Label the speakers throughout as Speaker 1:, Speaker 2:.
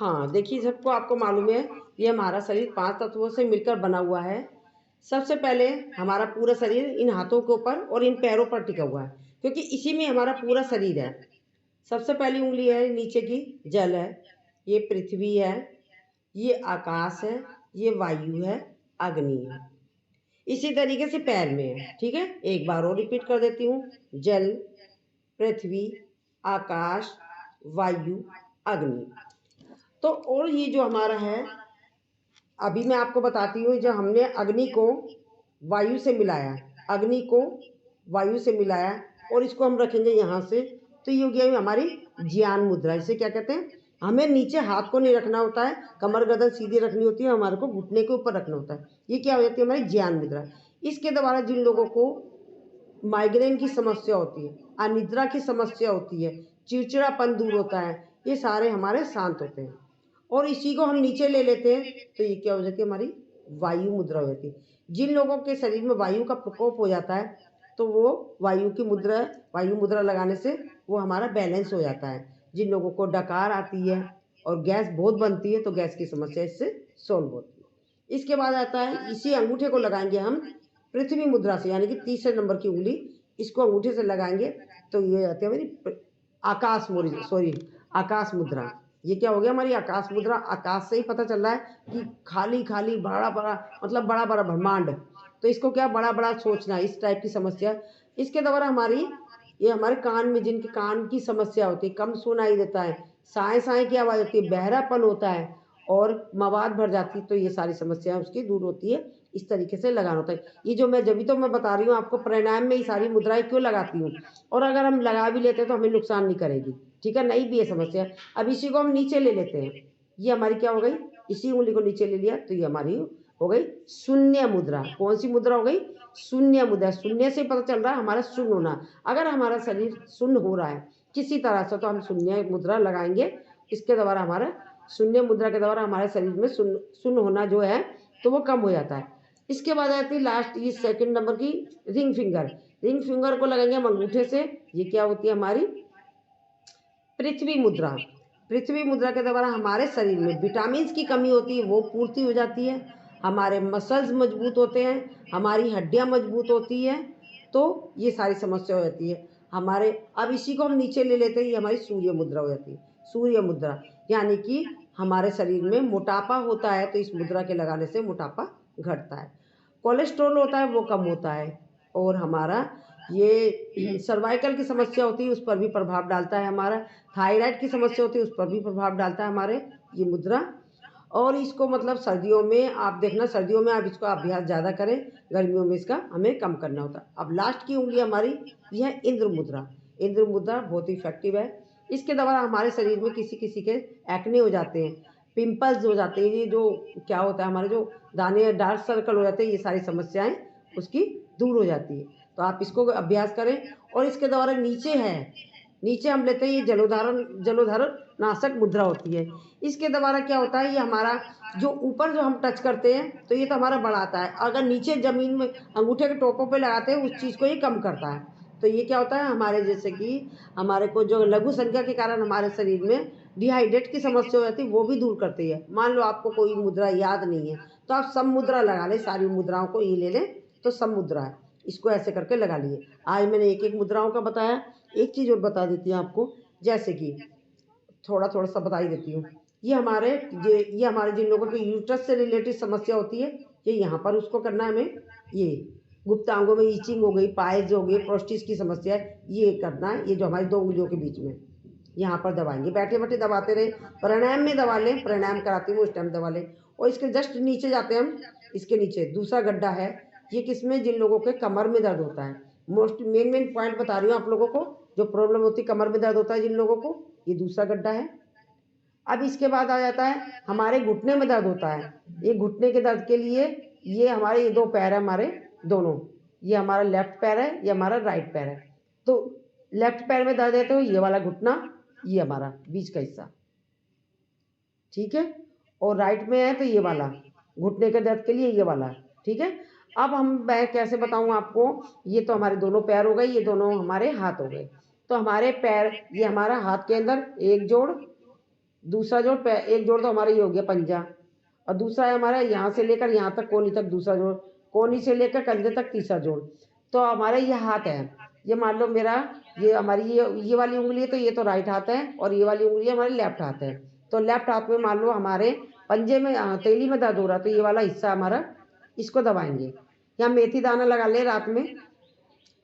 Speaker 1: हाँ, देखिए सबको आपको मालूम है, ये हमारा शरीर 5 तत्वों से मिलकर बना हुआ है। सबसे पहले हमारा पूरा शरीर इन हाथों के ऊपर और इन पैरों पर टिका हुआ है, क्योंकि इसी में हमारा पूरा शरीर है। सबसे पहली उँगली है नीचे की, जल है, ये पृथ्वी है, ये आकाश है, ये वायु है, अग्नि है। इसी तरीके से पैर में है, ठीक है? एक बार और रिपीट कर देती हूँ, जल, पृथ्वी, आकाश, वायु, अग्नि। तो और ये जो हमारा है, अभी मैं आपको बताती हूँ, जो हमने अग्नि को वायु से मिलाया, अग्नि को वायु से मिलाया और इसको हम रखेंगे यहाँ से, तो ये हो गया हमारी ज्ञान मुद्रा। इसे क्या कहते हैं? हमें नीचे हाथ को नहीं रखना होता है, कमर गर्दन सीधी रखनी होती है, हमारे को घुटने के ऊपर रखना होता है। ये क्या हो जाती है? हमारी ज्ञान मुद्रा। इसके द्वारा जिन लोगों को माइग्रेन की समस्या होती है, अनिद्रा की समस्या होती है, चिड़चिड़ापन दूर होता है, ये सारे हमारे शांत होते हैं। और इसी को हम नीचे ले लेते हैं, तो ये क्या हो जाती है? हमारी वायु मुद्रा हो जाती है। जिन लोगों के शरीर में वायु का प्रकोप हो जाता है, तो वो वायु मुद्रा लगाने से वो हमारा बैलेंस हो जाता है। जिन लोगों को डकार आती है और गैस बहुत बनती है, तो गैस की समस्या इससे सॉल्व होती है। इसके बाद आता है, इसी अंगूठे को लगाएंगे हम पृथ्वी मुद्रा से, यानी कि तीसरे नंबर की उंगली, इसको अंगूठे से लगाएंगे, तो ये आती है हमारी आकाश मुद्रा। ये क्या हो गया? हमारी आकाश मुद्रा। आकाश से ही पता चल रहा है कि खाली खाली बड़ा बड़ा, मतलब बड़ा बड़ा ब्रह्मांड, तो इसको क्या बड़ा बड़ा सोचना, इस टाइप की समस्या। इसके द्वारा ये हमारे कान में, जिनके कान की समस्या होती है, कम सुनाई देता है, साए साए की आवाज़ होती है, बहरापन होता है और मवाद भर जाती है, तो ये सारी समस्याएं उसकी दूर होती है। इस तरीके से लगाना होता है। ये जो मैं जब तो मैं बता रही हूँ आपको, प्राणायाम में ये सारी मुद्राएं क्यों लगाती हूँ, और अगर हम लगा भी लेते हैं तो हमें नुकसान नहीं करेगी, ठीक है? नहीं भी है समस्या। अब इसी को हम नीचे ले लेते हैं, ये हमारी क्या हो गई? इसी उंगली को नीचे ले लिया, तो ये हमारी हो गई शून्य मुद्रा। कौन सी मुद्रा हो गई? शून्य मुद्रा। शून्य से पता चल रहा है हमारा शून्य होना। अगर हमारा शरीर शून्य हो रहा है किसी तरह से, तो हम शून्य मुद्रा लगाएंगे। इसके द्वारा हमारा शून्य मुद्रा के द्वारा हमारे शरीर में शून्य होना जो है, तो वो कम हो जाता है। इसके बाद आती है लास्ट, ये सेकंड नंबर की रिंग फिंगर। रिंग फिंगर को लगाएंगे हम अंगूठे से। ये क्या होती है? हमारी पृथ्वी मुद्रा। पृथ्वी मुद्रा के द्वारा हमारे शरीर में विटामिन की कमी होती है, वो पूर्ति हो जाती है, हमारे मसल्स मजबूत होते हैं, हमारी हड्डियां मजबूत होती है, तो ये सारी समस्या हो जाती है हमारे। अब इसी को हम नीचे ले लेते हैं, ये हमारी सूर्य मुद्रा हो जाती है। सूर्य मुद्रा यानी कि हमारे शरीर में मोटापा होता है, तो इस मुद्रा के लगाने से मोटापा घटता है। कोलेस्ट्रॉल होता है, वो कम होता है। और हमारा ये सर्वाइकल की समस्या होती है, उस पर भी प्रभाव डालता है हमारा। थायराइड की समस्या होती है, उस पर भी प्रभाव डालता है हमारे ये मुद्रा। और इसको मतलब सर्दियों में आप देखना, सर्दियों में आप इसको अभ्यास ज़्यादा करें, गर्मियों में इसका हमें कम करना होता है। अब लास्ट की उंगली हमारी यह है इंद्र मुद्रा। इंद्र मुद्रा बहुत ही इफेक्टिव है। इसके द्वारा हमारे शरीर में किसी किसी के एक्ने हो जाते हैं, पिंपल्स हो जाते हैं, ये जो क्या होता है, हमारे जो दाने, डार्क सर्कल हो जाते हैं, ये सारी समस्याएं उसकी दूर हो जाती है। तो आप इसको अभ्यास करें। और इसके द्वारा नीचे हम लेते हैं, ये जलोधारण नाशक मुद्रा होती है। इसके द्वारा क्या होता है, ये हमारा जो ऊपर जो हम टच करते हैं, तो ये तो हमारा बढ़ाता है, अगर नीचे ज़मीन में अंगूठे के टोपों पे लगाते हैं, उस चीज़ को ये कम करता है। तो ये क्या होता है, हमारे जैसे कि हमारे को जो लघु संख्या के कारण हमारे शरीर में डिहाइड्रेट की समस्या हो जाती है, वो भी दूर करती है। मान लो आपको कोई मुद्रा याद नहीं है, तो आप सम मुद्रा लगा लें, सारी मुद्राओं को ये ले लें, तो सम मुद्रा है, इसको ऐसे करके लगा लिए। आज मैंने एक एक मुद्राओं का बताया। एक चीज़ और बता देती हूँ आपको, जैसे कि थोड़ा थोड़ा सा बता ही देती हूँ। ये हमारे जिन लोगों के यूट्रस से रिलेटेड समस्या होती है, ये यहाँ पर उसको करना है हमें। ये गुप्तांगों में ईचिंग हो गई, पाइल्स हो गई, प्रोस्टेट की समस्या है, ये करना है। ये जो हमारी दो उंगलियों के बीच में यहाँ पर दबाएंगे, बैठे बैठे दबाते रहे, प्राणायाम में दबा लें, प्राणायाम कराती हूँ उस टाइम दबा लें। और इसके जस्ट नीचे जाते हैं हम, इसके नीचे दूसरा गड्ढा है। ये किसमें? जिन लोगों के कमर में दर्द होता है। मोस्ट मेन पॉइंट बता रही हूँ आप लोगों को, जो प्रॉब्लम होती है, कमर में दर्द होता है जिन लोगों को, ये दूसरा गड्ढा है। अब इसके बाद आ जाता है हमारे घुटने में दर्द होता है। ये घुटने के दर्द के लिए ये हमारे ये दो पैर है, हमारे दोनों, ये हमारा लेफ्ट पैर है, ये हमारा राइट पैर है। तो लेफ्ट पैर में दर्द है तो ये वाला घुटना, ये हमारा बीच का हिस्सा, ठीक है। और राइट में है तो ये वाला घुटने के दर्द के लिए ये वाला, ठीक है। अब मैं कैसे बताऊं आपको, ये तो हमारे दोनों पैर हो गए, ये दोनों हमारे हाथ हो गए। तो हमारे पैर, ये हमारा हाथ के अंदर एक जोड़, दूसरा जोड़ एक जोड़ तो हमारा ये हो गया पंजा, और दूसरा है हमारा यहाँ से लेकर यहाँ तक कोहनी तक दूसरा जोड़, कोहनी से लेकर कंधे तक तीसरा जोड़। तो हमारा ये हाथ है, ये मान लो मेरा ये हमारी ये वाली उंगली है, तो ये तो राइट हाथ है, और ये वाली उंगली हमारी लेफ्ट हाथ है। तो लेफ्ट हाथ में मान लो हमारे पंजे में तेली में दर्द हो रहा है, तो ये वाला हिस्सा हमारा इसको दबाएंगे। यहाँ मेथी दाना लगा ले रात में,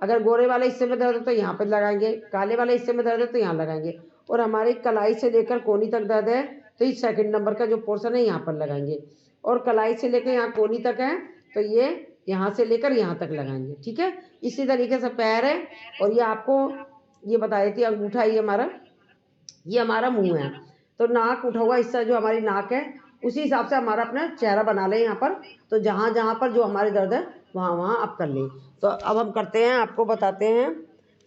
Speaker 1: अगर गोरे वाले हिस्से में दर्द है तो यहाँ पर लगाएंगे, काले वाले हिस्से में दर्द है तो यहाँ लगाएंगे, और हमारी कलाई से लेकर कोहनी तक दर्द है तो इस सेकंड नंबर का जो पोर्शन है यहाँ पर लगाएंगे, और कलाई से लेकर यहाँ कोहनी तक है तो ये यहाँ से लेकर यहाँ तक लगाएंगे। ठीक है, इसी तरीके से पैर है, और ये आपको ये बता देती है अंगूठा, ये हमारा मुंह है। तो नाक उठा हुआ हिस्सा जो हमारी नाक है, उसी हिसाब से हमारा अपना चेहरा बना लें यहाँ पर। तो जहाँ जहाँ पर जो हमारे दर्द है वहाँ वहाँ आप कर लें। तो अब हम करते हैं, आपको बताते हैं,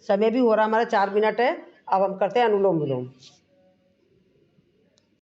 Speaker 1: समय भी हो रहा हमारा 4 मिनट है। अब हम करते हैं अनुलोम विलोम।